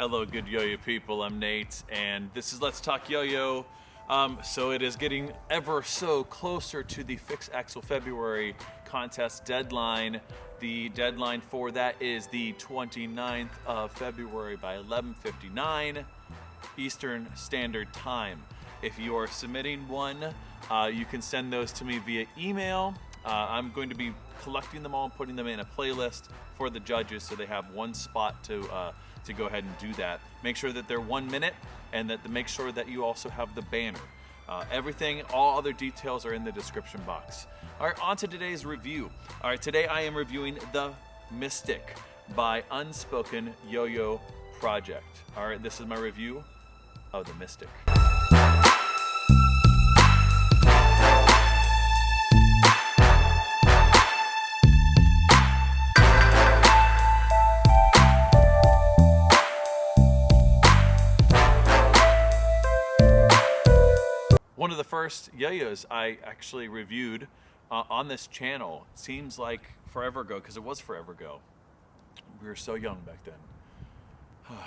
Hello, good yo-yo people. I'm Nate, and this is Let's Talk Yo-Yo. So it is getting ever so closer to the Fix Axle February contest deadline. The deadline for that is the 29th of February by 11:59 Eastern Standard Time. If you are submitting one, you can send those to me via email. I'm going to be collecting them all and putting them in a playlist for the judges, so they have one spot to go ahead and do that. Make sure that they're 1 minute, and make sure that you also have the banner. Everything, all other details are in the description box. All right, on to today's review. All right, today I am reviewing The Mystic by Unspoken YoYo Project. All right, this is my review of The Mystic. One of the first yo-yos I actually reviewed on this channel, seems like forever ago, because it was forever ago. We were so young back then.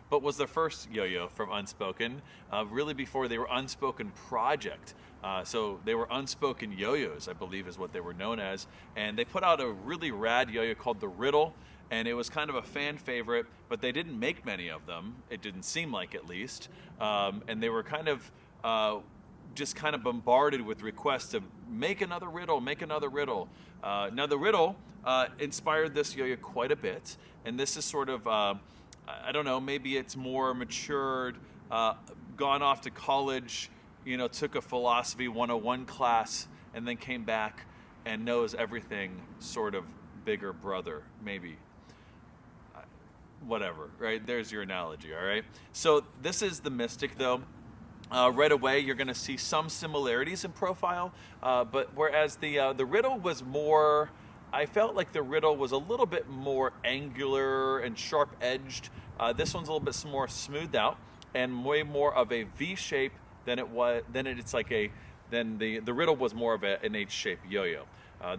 But was the first yo-yo from Unspoken, really before they were Unspoken Project. So they were Unspoken YoYos, I believe is what they were known as. And they put out a really rad yo-yo called the Riddle, and it was kind of a fan favorite, but they didn't make many of them. It didn't seem like, at least. And they were kind of just kind of bombarded with requests to make another riddle, make another riddle. Now the riddle inspired this yo-yo quite a bit, and this is sort of, I don't know, maybe it's more matured, gone off to college, you know, took a philosophy 101 class, and then came back and knows everything, sort of bigger brother, maybe. Whatever, right? There's your analogy, all right? So this is The Mystic, though. Right away, you're going to see some similarities in profile, but whereas the riddle was more, I felt like the riddle was a little bit more angular and sharp-edged. This one's a little bit more smoothed out and way more of a V shape than it was. Then the riddle was more of an H shape yo-yo.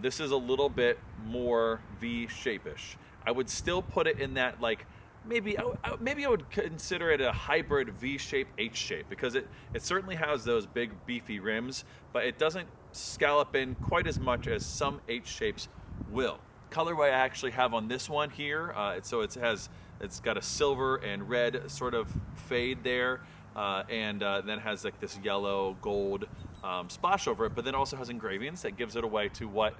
This is a little bit more V shape-ish. I would still put it in that, like, maybe I would consider it a hybrid V-shape, H-shape, because it certainly has those big beefy rims, but it doesn't scallop in quite as much as some H-shapes will. Colorway I actually have on this one here, so it's got a silver and red sort of fade there, and then has like this yellow gold splash over it, but then also has engravings that gives it away to what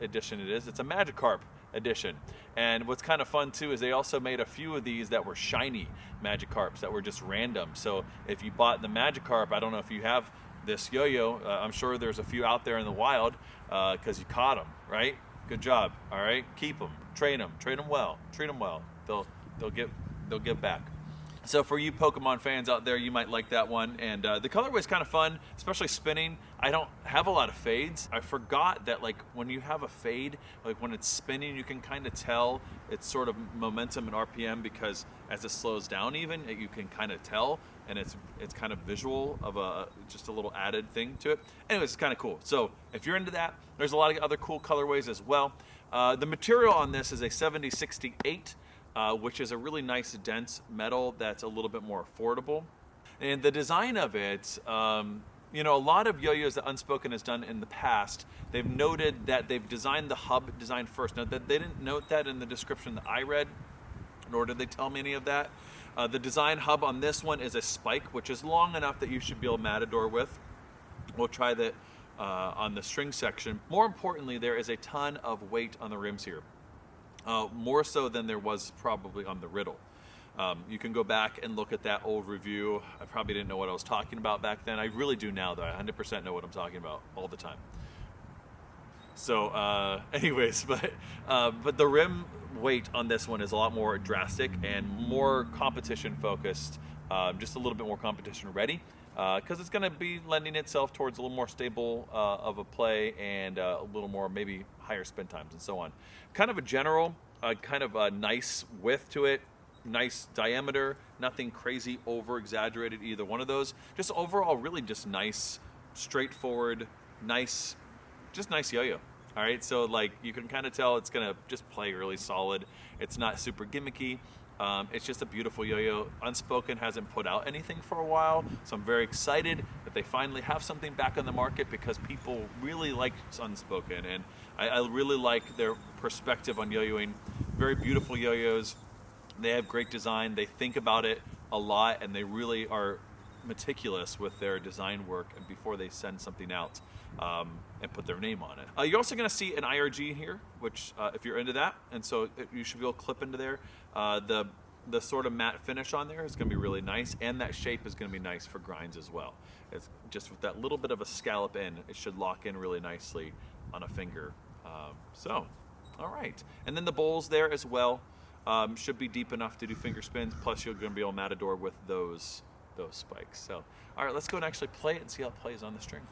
edition it is. It's a Magikarp edition. And what's kind of fun too is they also made a few of these that were shiny Magikarps that were just random. So if you bought the Magikarp, I don't know if you have this yo-yo, I'm sure there's a few out there in the wild because you caught them, right? Good job. All right, keep them, train them well, treat them well. They'll give back. So for you Pokemon fans out there, you might like that one. And the colorway is kind of fun, especially spinning. I don't have a lot of fades. I forgot that, like, when you have a fade, like when it's spinning, you can kind of tell its sort of momentum and RPM, because as it slows down even, you can kind of tell, and it's kind of visual of just a little added thing to it. Anyways, it's kind of cool. So if you're into that, there's a lot of other cool colorways as well. The material on this is a 7068. Which is a really nice dense metal that's a little bit more affordable. And the design of it, you know, a lot of yo-yos that Unspoken has done in the past, they've noted that they've designed the hub design first. Now, they didn't note that in the description that I read, nor did they tell me any of that. The design hub on this one is a spike, which is long enough that you should be able to matador with. We'll try that on the string section. More importantly, there is a ton of weight on the rims here. More so than there was probably on the riddle. You can go back and look at that old review. I probably didn't know what I was talking about back then. I really do now, though. I 100% know what I'm talking about all the time. So anyways, but the rim weight on this one is a lot more drastic and more competition focused, just a little bit more competition ready, because it's going to be lending itself towards a little more stable of a play and a little more maybe higher spin times and so on. Kind of a general, kind of a nice width to it, nice diameter, nothing crazy over exaggerated either one of those. Just overall really just nice, straightforward, nice, just nice yo-yo. All right, so like you can kind of tell it's gonna just play really solid. It's not super gimmicky. It's just a beautiful yo-yo. Unspoken hasn't put out anything for a while, so I'm very excited that they finally have something back on the market because people really like Unspoken, and I really like their perspective on yo-yoing. Very beautiful yo-yos. They have great design. They think about it a lot, and they really are meticulous with their design work and before they send something out and put their name on it. You're also going to see an IRG here, which if you're into that, and so you should be able to clip into there. The sort of matte finish on there is going to be really nice, and that shape is going to be nice for grinds as well. It's just with that little bit of a scallop in, it should lock in really nicely on a finger. All right, and then the bowls there as well should be deep enough to do finger spins. Plus, you're going to be able to matador with those spikes. So, all right, let's go and actually play it and see how it plays on the string.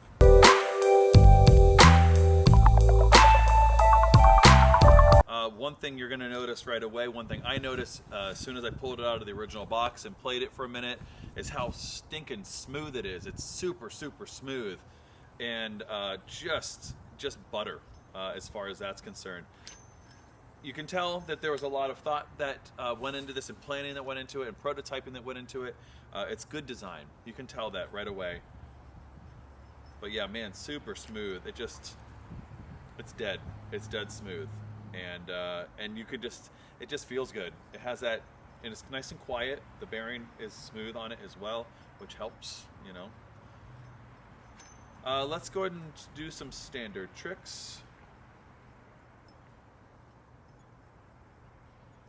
One thing you're going to notice right away, one thing I noticed as soon as I pulled it out of the original box and played it for a minute, is how stinking smooth it is. It's super, super smooth, and just butter as far as that's concerned. You can tell that there was a lot of thought that went into this, and planning that went into it, and prototyping that went into it. It's good design. You can tell that right away. But yeah, man, super smooth. It's dead. It's dead smooth, and you could it just feels good. It has that, and it's nice and quiet. The bearing is smooth on it as well, which helps, you know. Let's go ahead and do some standard tricks.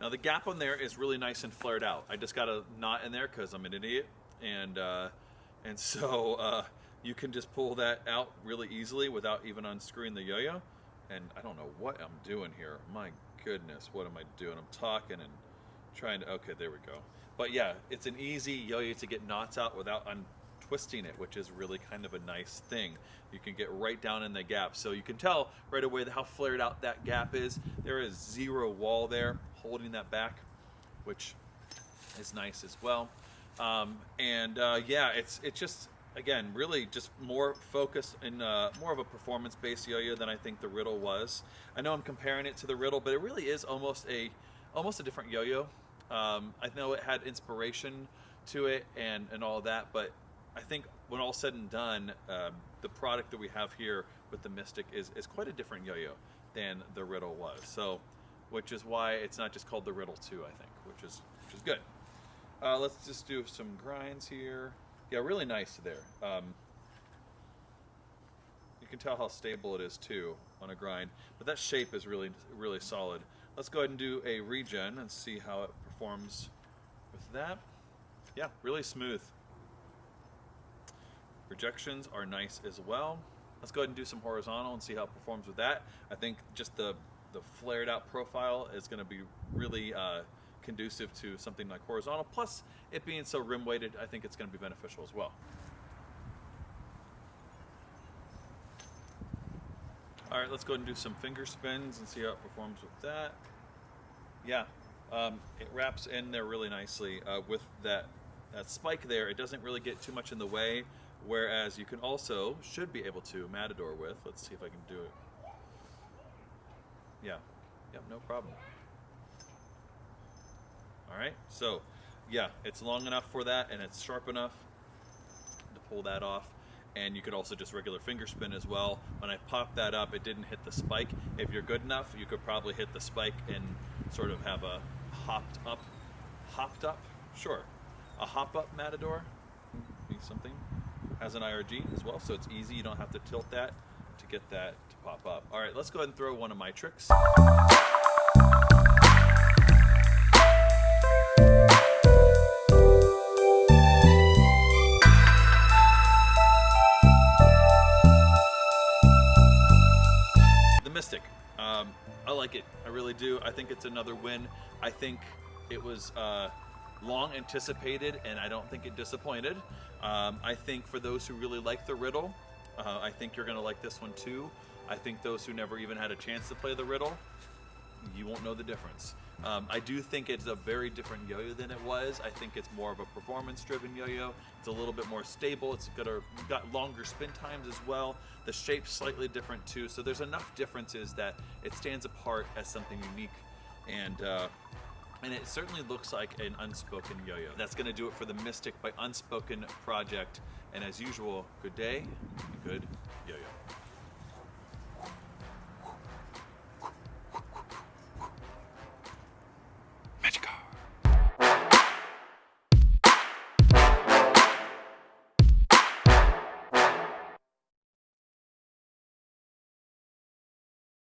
Now the gap on there is really nice and flared out. I just got a knot in there because I'm an idiot, and so you can just pull that out really easily without even unscrewing the yo-yo. And I don't know what I'm doing here. My goodness, what am I doing? I'm talking and trying to, okay, there we go. But yeah, it's an easy yo-yo to get knots out without untwisting it, which is really kind of a nice thing. You can get right down in the gap. So you can tell right away how flared out that gap is. There is zero wall there holding that back, which is nice as well. Yeah, it's just, again, really just more focused and more of a performance-based yo-yo than I think the Riddle was. I know I'm comparing it to the Riddle, but it really is almost a different yo-yo. I know it had inspiration to it and all of that, but I think when all said and done, the product that we have here with the Mystic is quite a different yo-yo than the Riddle was. So, which is why it's not just called the Riddle 2, I think, which is good. Let's just do some grinds here. Yeah, really nice there. You can tell how stable it is too on a grind, but that shape is really, really solid. Let's go ahead and do a regen and see how it performs with that. Yeah, really smooth. Projections are nice as well. Let's go ahead and do some horizontal and see how it performs with that. I think just the flared out profile is going to be really conducive to something like horizontal. Plus, it being so rim weighted, I think it's going to be beneficial as well. All right, let's go ahead and do some finger spins and see how it performs with that. Yeah, it wraps in there really nicely with that spike there. It doesn't really get too much in the way, whereas you can also, should be able to matador with. Let's see if I can do it. Yeah, yep, no problem. All right, so yeah, it's long enough for that, and it's sharp enough to pull that off. And you could also just regular finger spin as well. When I popped that up, it didn't hit the spike. If you're good enough, you could probably hit the spike and sort of have a hopped up, sure, a hop up matador, something. Has an IRG as well, so it's easy. You don't have to tilt that to get that to pop up. All right, let's go ahead and throw one of my tricks. The Mystic. I like it. I really do. I think it's another win. I think it was long anticipated, and I don't think it disappointed. I think for those who really like the Riddle, I think you're going to like this one too. I think those who never even had a chance to play the Riddle, you won't know the difference. I do think it's a very different yo-yo than it was. I think it's more of a performance-driven yo-yo. It's a little bit more stable. It's got longer spin times as well. The shape's slightly different too. So there's enough differences that it stands apart as something unique. And And it certainly looks like an Unspoken yo-yo. That's gonna do it for the Mystic by Unspoken Project. And as usual, good day, good yo-yo.